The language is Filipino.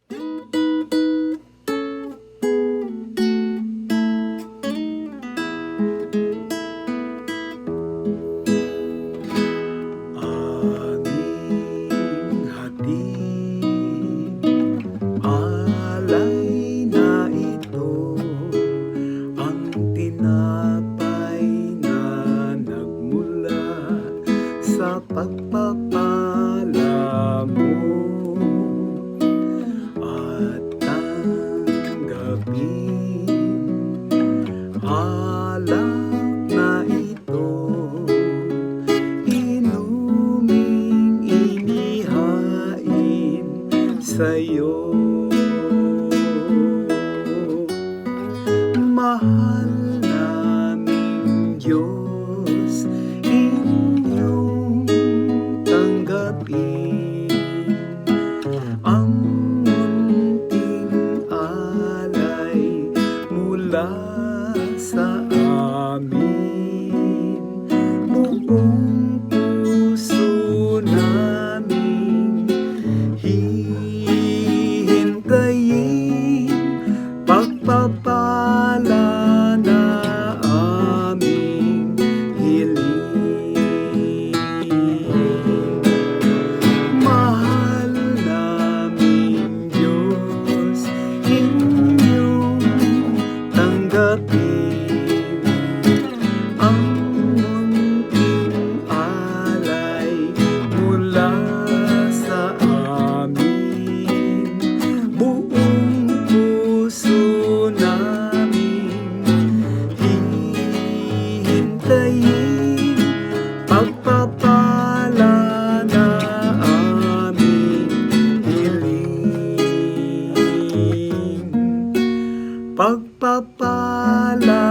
Aming hatid, alay na ito, ang tinapay na nagmula sa pagpapala mo, at tanggapin alak na ito, inuming inihain sa'yo. Mahal naming Diyos, inyong tanggapin ang munting alay mula sa amin. Buong puso namin hihintayin pagpapala na aming hiling. Mahal naming Diyos, inyong tanggapin ang munting alay mula sa amin. Buong puso namin hihintayin pagpapala na aming hiling. Pagpapala